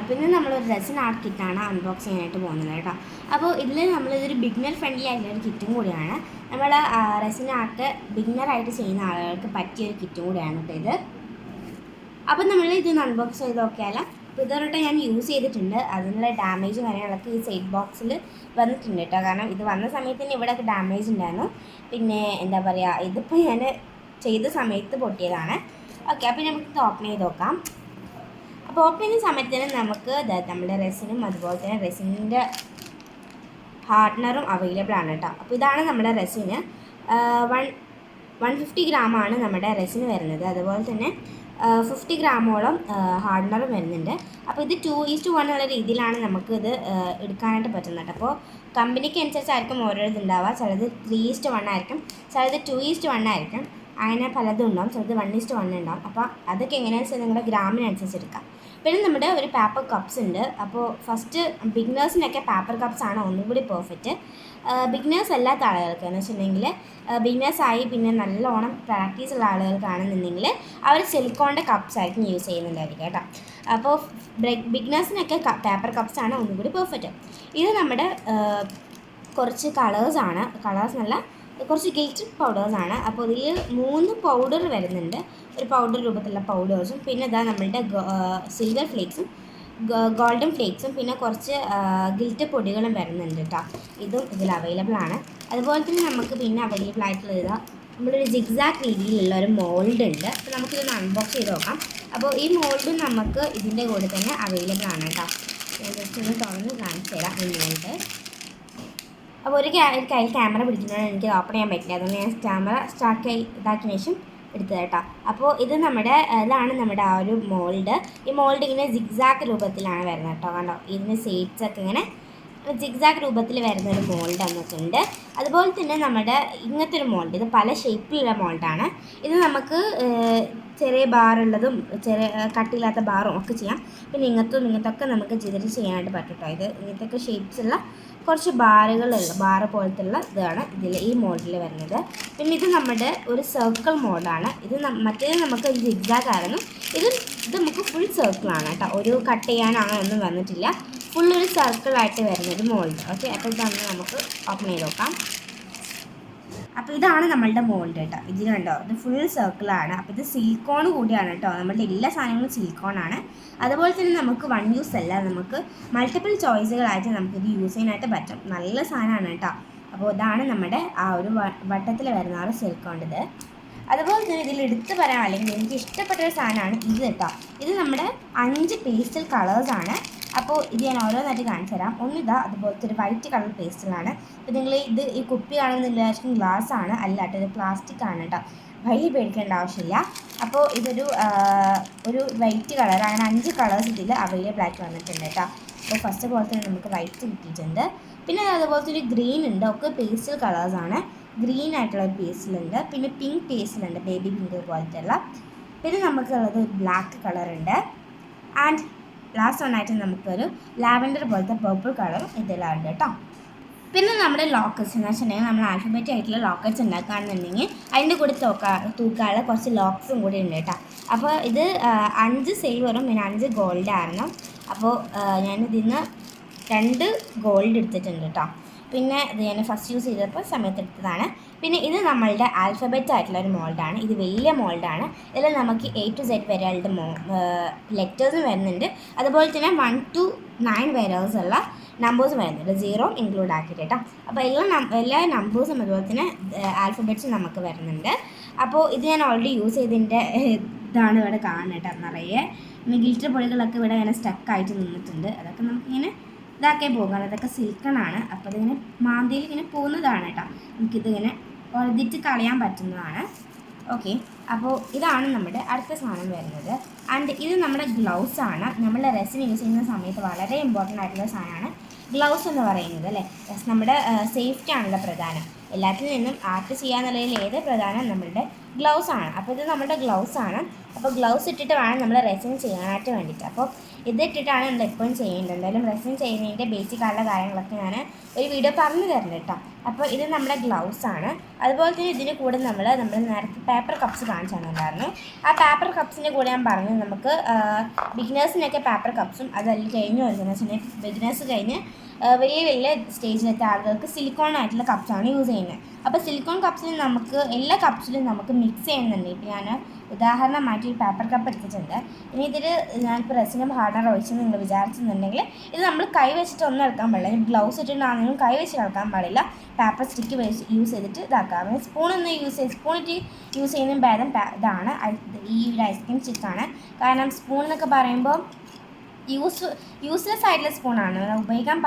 അപ്പോൾ ഇന്ന് നമ്മളൊരു റെസിൻ ആർട്ട് കിറ്റാണ് അൺബോക്സ് ചെയ്യാനായിട്ട് പോകുന്നത് കേട്ടോ. അപ്പോൾ ഇതിൽ നമ്മളിതൊരു ബിഗിനർ ഫ്രണ്ട്ലി ആയിട്ടുള്ളൊരു കിറ്റും കൂടിയാണ്. നമ്മൾ റെസിൻ ആർട്ട് ബിഗിനറായിട്ട് ചെയ്യുന്ന ആളുകൾക്ക് പറ്റിയൊരു കിറ്റും കൂടിയാണ് കേട്ടോ ഇത്. അപ്പോൾ നമ്മൾ ഇതൊന്ന് അൺബോക്സ് ചെയ്ത് നോക്കിയാൽ അപ്പോൾ ഇതൊരു ഞാൻ യൂസ് ചെയ്തിട്ടുണ്ട്. അതിനുള്ള ഡാമേജ് കാര്യങ്ങളൊക്കെ ഈ സൈഡ് ബോക്സിൽ വന്നിട്ടുണ്ട് കേട്ടോ. കാരണം ഇത് വന്ന സമയത്ത് തന്നെ ഇവിടെയൊക്കെ ഡാമേജ് ഉണ്ടായിരുന്നു. പിന്നെ എന്താ പറയുക, ഇതിപ്പോൾ ഞാൻ ചെയ്ത സമയത്ത് പൊട്ടിയതാണ്. ഓക്കെ, അപ്പോൾ നമുക്കിത് ഓപ്പൺ ചെയ്ത് നോക്കാം. അപ്പോൾ ഓപ്പൺ ചെയ്യുന്ന സമയത്തിന് നമുക്ക് നമ്മുടെ റെസിനും അതുപോലെ തന്നെ റെസിൻ്റെ ഹാർഡ്നറും അവൈലബിൾ ആണ് കേട്ടോ. അപ്പോൾ ഇതാണ് നമ്മുടെ റെസിന്. 150 ഗ്രാമാണ് നമ്മുടെ റെസിന് വരുന്നത്. അതുപോലെ തന്നെ 50 ഗ്രാമോളം ഹാർഡ്നറും വരുന്നുണ്ട്. അപ്പോൾ ഇത് 2:1 എന്നുള്ള രീതിയിലാണ് നമുക്കിത് എടുക്കാനായിട്ട് പറ്റുന്നത്. അപ്പോൾ കമ്പനിക്ക് അനുസരിച്ചായിരിക്കും ഓരോ ഇതുണ്ടാവുക. ചിലത് 3:1 ആയിരിക്കും, ചിലത് 2:1 ആയിരിക്കും. അങ്ങനെ പലതും ഉണ്ടാവും. ചിലത് 1:1 ഉണ്ടാവും. അപ്പോൾ അതൊക്കെ എങ്ങനെയാണെന്ന് വെച്ചാൽ നിങ്ങളുടെ ഗ്രാമിനനുസരിച്ച് എടുക്കാം. പിന്നെ നമ്മുടെ ഒരു പേപ്പർ കപ്സ് ഉണ്ട്. അപ്പോൾ ഫസ്റ്റ് ബിഗിനേഴ്സിനൊക്കെ പേപ്പർ കപ്സാണ് ഒന്നും കൂടി പെർഫെക്റ്റ്. ബിഗിനേഴ്സ് അല്ലാത്ത ആളുകൾക്ക് എന്ന് വെച്ചിട്ടുണ്ടെങ്കിൽ ബിഗിനേഴ്സായി പിന്നെ നല്ലോണം പ്രാക്ടീസ് ഉള്ള ആളുകൾക്കാണെന്നുണ്ടെങ്കിൽ അവർ സിലിക്കോണിൻ്റെ കപ്സ് ആയിരിക്കും യൂസ് ചെയ്യുന്നുണ്ടായിരിക്കും കേട്ടോ. അപ്പോൾ ബിഗിനേഴ്സിനൊക്കെ പേപ്പർ കപ്സാണ് ഒന്നും കൂടി പെർഫെക്റ്റ്. ഇത് നമ്മുടെ കുറച്ച് കളേഴ്സാണ്. കളേഴ്സ് നല്ല കുറച്ച് ഗിൽറ്റഡ് പൗഡേഴ്സാണ്. അപ്പോൾ ഇതിൽ 3 പൗഡർ വരുന്നുണ്ട്. ഒരു പൗഡർ രൂപത്തിലുള്ള പൗഡേഴ്സും പിന്നെ ഇതാ നമ്മളുടെ സിൽവർ ഫ്ലേക്സും ഗോൾഡൻ ഫ്ലേക്സും പിന്നെ കുറച്ച് ഗിൽറ്റ് പൊടികളും വരുന്നുണ്ട് കേട്ടോ. ഇതും ഇതിൽ അവൈലബിൾ ആണ്. അതുപോലെ തന്നെ നമുക്ക് പിന്നെ അവൈലബിൾ ആയിട്ടുള്ള ഇതാ നമ്മളൊരു ജിഗ്സാക്ക് രീതിയിലുള്ള ഒരു മോൾഡ് ഉണ്ട്. അപ്പോൾ നമുക്കിതൊന്ന് അൺബോക്സ് ചെയ്ത് നോക്കാം. അപ്പോൾ ഈ മോൾഡും നമുക്ക് ഇതിൻ്റെ കൂടെ തന്നെ അവൈലബിൾ ആണ് കേട്ടോ. ഞാൻ ജസ്റ്റ് ഒന്ന് തുറന്ന് കാണിച്ചു തരാം ഈ മോൾഡ്. അപ്പോൾ ഒരു കയ്യിൽ ക്യാമറ പിടിക്കുന്നതാണ് എനിക്ക് ഓപ്പൺ ചെയ്യാൻ പറ്റില്ല. അതുകൊണ്ട് ഞാൻ ക്യാമറ സ്റ്റാർട്ട് ഇതാക്കിയ ശേഷം എടുത്തത് കേട്ടോ. അപ്പോൾ ഇതാണ് നമ്മുടെ ആ ഒരു മോൾഡ്. ഈ മോൾഡ് ഇങ്ങനെ സിഗ്സാക്ക് രൂപത്തിലാണ് വരുന്നത് കേട്ടോ. കണ്ടോ, ഇതിന് സൈഡ്സൊക്കെ ഇങ്ങനെ സിഗ്സാക്ക് രൂപത്തിൽ വരുന്ന ഒരു മോൾഡ് വന്നിട്ടുണ്ട്. അതുപോലെ തന്നെ നമ്മുടെ ഇങ്ങനത്തെ ഒരു മോൾഡ്, ഇത് പല ഷേപ്പിലുള്ള മോൾഡാണ്. ഇത് നമുക്ക് ചെറിയ ബാറുള്ളതും ചെറിയ കട്ടിയില്ലാത്ത ബാറും ഒക്കെ ചെയ്യാം. പിന്നെ ഇങ്ങനത്തൊക്കെ നമുക്ക് ചെയ്തിട്ട് ചെയ്യാനായിട്ട് പറ്റും കേട്ടോ. ഇത് ഇങ്ങനത്തെയൊക്കെ ഷേപ്സുള്ള കുറച്ച് ബാറ് പോലത്തുള്ള ഇതാണ് ഈ മോൾഡിൽ വരുന്നത്. പിന്നെ ഇത് നമ്മുടെ ഒരു സർക്കിൾ മോഡാണ്. മറ്റേത് നമുക്ക് ഒരു സിഗ്സാഗ് ആയിരുന്നു. ഇത് നമുക്ക് ഫുൾ സർക്കിളാണ് കേട്ടോ. ഒരു കട്ട് ചെയ്യാനോ അങ്ങനെ ഒന്നും വന്നിട്ടില്ല. ഫുള്ളൊരു സർക്കിളായിട്ട് വരുന്നൊരു മോൾഡ്. ഓക്കെ, അപ്പോൾ ഇതാണ് നമുക്ക് ഓപ്പൺ ചെയ്ത് നോക്കാം. അപ്പോൾ ഇതാണ് നമ്മളുടെ മോൾഡ് കേട്ടോ. ഇതിന് കണ്ടോ, ഇത് ഫുൾ സർക്കിളാണ്. അപ്പോൾ ഇത് സിലിക്കോൺ കൂടിയാണ് കേട്ടോ. നമ്മളുടെ എല്ലാ സാധനങ്ങളും സിലിക്കോണാണ്. അതുപോലെ തന്നെ നമുക്ക് 1 യൂസ് അല്ല, നമുക്ക് മൾട്ടിപ്പിൾ ചോയ്സുകളായിട്ട് നമുക്കിത് യൂസ് ചെയ്യാനായിട്ട് പറ്റും. നല്ല സാധനമാണ് കേട്ടോ. അപ്പോൾ ഇതാണ് നമ്മുടെ ആ ഒരു വട്ടത്തിൽ വരുന്ന ആ ഒരു സിലിക്കോണിത്. അതുപോലെ തന്നെ ഇതിൽ എടുത്ത് പറയാൻ അല്ലെങ്കിൽ എനിക്ക് ഇഷ്ടപ്പെട്ട ഒരു സാധനമാണ് ഇത് കേട്ടോ. ഇത് നമ്മുടെ 5 പേസ്റ്റൽ കളേഴ്സാണ്. അപ്പോൾ ഇത് ഞാൻ ഓരോന്നായിട്ട് കാണിച്ചു തരാം. ഒന്നിതാ അതുപോലത്തെ ഒരു വൈറ്റ് കളർ പേസ്റ്റലാണ്. അപ്പോൾ നിങ്ങൾ ഈ കുപ്പി കാണുന്നില്ലായിരിക്കും, ഗ്ലാസ് ആണ്, അല്ല കേട്ടോ, ഇത് പ്ലാസ്റ്റിക് ആണ് കേട്ടോ. വലിയ പേടിക്കേണ്ട ആവശ്യമില്ല. അപ്പോൾ ഒരു വൈറ്റ് കളർ, അങ്ങനെ 5 കളേഴ്സ് ഇതിൽ അവൈലബിൾ ആയിട്ട് വന്നിട്ടുണ്ട് കേട്ടോ. അപ്പോൾ ഫസ്റ്റ് പോലെ തന്നെ നമുക്ക് വൈറ്റ് കിട്ടിയിട്ടുണ്ട്. പിന്നെ അതുപോലത്തെ ഒരു ഗ്രീൻ ഉണ്ട്. ഒക്കെ പേസ്റ്റൽ കളേഴ്സാണ്. ഗ്രീൻ ആയിട്ടുള്ള ഒരു പേസ്റ്റലുണ്ട്. പിന്നെ പിങ്ക് പേസ്റ്റലുണ്ട്, ബേബി പിങ്ക് പോലത്തെ ഉള്ള. പിന്നെ നമുക്കുള്ളത് ഒരു ബ്ലാക്ക് കളറുണ്ട്. ആൻഡ് ലാസ്റ്റ് ഒന്നായിട്ട് നമുക്കൊരു ലാവൻഡർ പോലത്തെ പർപ്പിൾ കളറും ഇതിലാണ് കേട്ടോ. പിന്നെ നമ്മുടെ ലോക്കറ്റ്സ് എന്ന് വെച്ചിട്ടുണ്ടെങ്കിൽ നമ്മൾ ആൽഫബറ്റ് ആയിട്ടുള്ള ലോക്കറ്റ്സ് ഉണ്ടാക്കുകയാണെന്നുണ്ടെങ്കിൽ അതിൻ്റെ കൂടെ തൂക്കാനുള്ള കുറച്ച് ലോക്സും കൂടി ഉണ്ട് കേട്ടോ. അപ്പോൾ ഇത് 5 സിൽവറും പിന്നെ 5 ഗോൾഡായിരുന്നു. അപ്പോൾ ഞാനിതിന്ന് 2 ഗോൾഡ് എടുത്തിട്ടുണ്ട് കേട്ടോ. പിന്നെ ഇത് ഞാൻ ഫസ്റ്റ് യൂസ് ചെയ്തപ്പോൾ സമയത്ത് എടുത്തതാണ്. പിന്നെ ഇത് നമ്മളുടെ ആൽഫബറ്റ് ആയിട്ടുള്ള ഒരു മോൾഡാണ്. ഇത് വലിയ മോൾഡാണ്. ഇതിൽ നമുക്ക് A to Z വരെയുള്ള ലെറ്റേഴ്സും വരുന്നുണ്ട്. അതുപോലെ തന്നെ 1 to 9 വരെയുള്ള നമ്പേഴ്സും വരുന്നുണ്ട്, 0 ഇൻക്ലൂഡ് ആക്കിയിട്ട് കേട്ടോ. അപ്പോൾ എല്ലാ നമ്പേഴ്സും അതുപോലെ തന്നെ ആൽഫബറ്റ്സും നമുക്ക് വരുന്നുണ്ട്. അപ്പോൾ ഇത് ഞാൻ ഓൾറെഡി യൂസ് ചെയ്തതിൻ്റെ ഇതാണ് ഇവിടെ കാണുന്നത് കേട്ടോ. നിറയെ പിന്നെ ഗിൽറ്റർ പൊടികളൊക്കെ ഇവിടെ ഇങ്ങനെ സ്റ്റക്കായിട്ട് നിന്നിട്ടുണ്ട്. അതൊക്കെ നമുക്കിങ്ങനെ ഇതാക്കേ പോകാം. അതൊക്കെ സിൽക്കണാണ്. അപ്പോൾ അതിങ്ങനെ മാന്തിയിൽ ഇങ്ങനെ പോകുന്നതാണ് കേട്ടോ. നമുക്കിതിങ്ങനെ ഒഴുതിട്ട് കളയാൻ പറ്റുന്നതാണ്. ഓക്കെ, അപ്പോൾ ഇതാണ് നമ്മുടെ അടുത്ത സാധനം വരുന്നത്. ആൻഡ് ഇത് നമ്മുടെ ഗ്ലൗസാണ്. നമ്മുടെ റെസിൻ യൂസ് ചെയ്യുന്ന സമയത്ത് വളരെ ഇമ്പോർട്ടൻ്റ് ആയിട്ടുള്ള സാധനമാണ് ഗ്ലൗസ് എന്ന് പറയുന്നത് അല്ലേ. നമ്മുടെ സേഫ്റ്റി ആണല്ലോ പ്രധാനം. എല്ലാത്തിൽ നിന്നും ആർട്ട് ചെയ്യാന്നുള്ളതിൽ പ്രധാനം നമ്മളുടെ ഗ്ലൗസാണ്. അപ്പോൾ ഇത് നമ്മുടെ ഗ്ലൗസാണ്. അപ്പോൾ അപ്പോൾ ഗ്ലൗസ് ഇട്ടിട്ട് വേണം നമ്മൾ റെസിൻ ചെയ്യാനായിട്ട് വേണ്ടിയിട്ട്. അപ്പോൾ ഇതിട്ടിട്ടാണ് നമ്മൾ എപ്പോഴും ചെയ്യേണ്ടത്. എന്തായാലും റെസിൻ ചെയ്യുന്നതിൻ്റെ ബേസിക് ആയിട്ടുള്ള കാര്യങ്ങളൊക്കെ ഞാൻ ഒരു വീഡിയോ പറഞ്ഞു തരുന്നുണ്ട് കേട്ടോ. അപ്പോൾ ഇത് നമ്മുടെ ഗ്ലൗസാണ്. അതുപോലെ തന്നെ ഇതിന് കൂടെ നമ്മൾ നേരത്തെ പേപ്പർ കപ്സ് കാണിച്ചു തന്നിട്ടുണ്ടായിരുന്നു. ആ പേപ്പർ കപ്സിൻ്റെ കൂടെ ഞാൻ പറഞ്ഞു നമുക്ക് ബിഗിനേഴ്സിനൊക്കെ പേപ്പർ കപ്സും അതല്ല കഴിഞ്ഞ് വെച്ചിട്ടുണ്ടെങ്കിൽ ബിഗിനേഴ്സ് കഴിഞ്ഞ് വലിയ വലിയ സ്റ്റേജിലെത്തിയ ആളുകൾക്ക് സിലിക്കോൺ ആയിട്ടുള്ള കപ്സാണ് യൂസ് ചെയ്യുന്നത്. അപ്പോൾ സിലിക്കോൺ കപ്സിൽ നമുക്ക് എല്ലാ കപ്സിലും നമുക്ക് മിക്സ് ചെയ്യുന്നുണ്ട്. ഇപ്പോൾ ഞാൻ ഉദാഹരണമായിട്ട് ഒരു പേപ്പർ കപ്പ് എടുത്തിട്ടുണ്ട്. ഇനി ഇതിൽ ഞാനിപ്പോൾ റെസിനും ഹാർഡനർ ഒഴിച്ചെന്ന് നിങ്ങൾ വിചാരിച്ചിട്ടുണ്ടെങ്കിൽ ഇത് നമ്മൾ കൈ വെച്ചിട്ടൊന്നും ഇളക്കാൻ പാടില്ല. ഗ്ലൗസ് ഇട്ടിട്ടാണെങ്കിലും കൈ വെച്ച് ഇളക്കാൻ പാടില്ല. പേപ്പർ സ്റ്റിക്ക് യൂസ് ചെയ്തിട്ട് ഇതാക്കാം. സ്പൂണൊന്ന് സ്പൂണിട്ട് യൂസ് ചെയ്യുന്ന ഭേദം ഇതാണ് ഈ ഒരു ഐസ്ക്രീം സ്റ്റിക്കാണ്. കാരണം സ്പൂൺ എന്നൊക്കെ പറയുമ്പോൾ യൂസ്ലെസ് ആയിട്ടുള്ള സ്പൂണാണ്, ഉപയോഗിക്കാൻ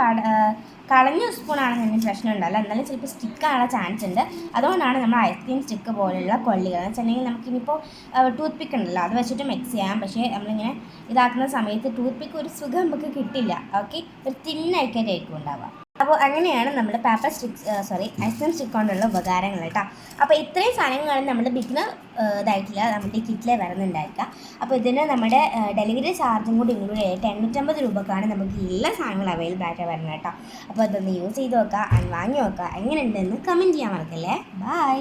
കളഞ്ഞ സ്പൂണാണെന്നുണ്ടെങ്കിൽ പ്രശ്നം ഉണ്ടല്ലോ, എന്നാലും ചിലപ്പോൾ സ്റ്റിക്കാനുള്ള ചാൻസ് ഉണ്ട്. അതുകൊണ്ടാണ് നമ്മൾ ഐസ്ക്രീം സ്റ്റിക്ക് പോലെയുള്ള കൊള്ളികൾ എന്ന് വെച്ചിട്ടുണ്ടെങ്കിൽ നമുക്കിനിപ്പോൾ ടൂത്ത് പിക്ക് ഉണ്ടല്ലോ അത് വെച്ചിട്ട് മിക്സ് ചെയ്യാം. പക്ഷേ നമ്മളിങ്ങനെ ഇതാക്കുന്ന സമയത്ത് ടൂത്ത് പിക്ക് ഒരു സുഖം നമുക്ക് കിട്ടില്ല. ഓക്കെ, ഒരു തിന്നായിട്ടായിരിക്കും ഉണ്ടാവുക. അപ്പോൾ അങ്ങനെയാണ് നമ്മൾ പേപ്പർ ഐസ്ക്രീം സ്റ്റിക്ക് കൊണ്ടുള്ള ഉപകാരങ്ങൾ കേട്ടോ. അപ്പോൾ ഇത്രയും സാധനങ്ങളാണ് നമ്മുടെ ബിഗിനർ ഇതായിട്ടില്ല നമ്മുടെ കിറ്റിൽ വരുന്നുണ്ടായിരിക്കുക. അപ്പോൾ ഇതിന് നമ്മുടെ ഡെലിവറി ചാർജും കൂടി ഇൻക്ലൂഡ് ചെയ്തിട്ട് 850 രൂപക്കാണ് നമുക്ക് എല്ലാ സാധനങ്ങളും അവൈലബിൾ ആയിട്ട് വരുന്നത് കേട്ടോ. അപ്പോൾ അതൊന്ന് യൂസ് ചെയ്ത് നോക്കുക, വാങ്ങി നോക്കുക, എങ്ങനെയുണ്ടെന്ന് കമൻറ്റ് ചെയ്യാൻ മറക്കല്ലേ. ബൈ.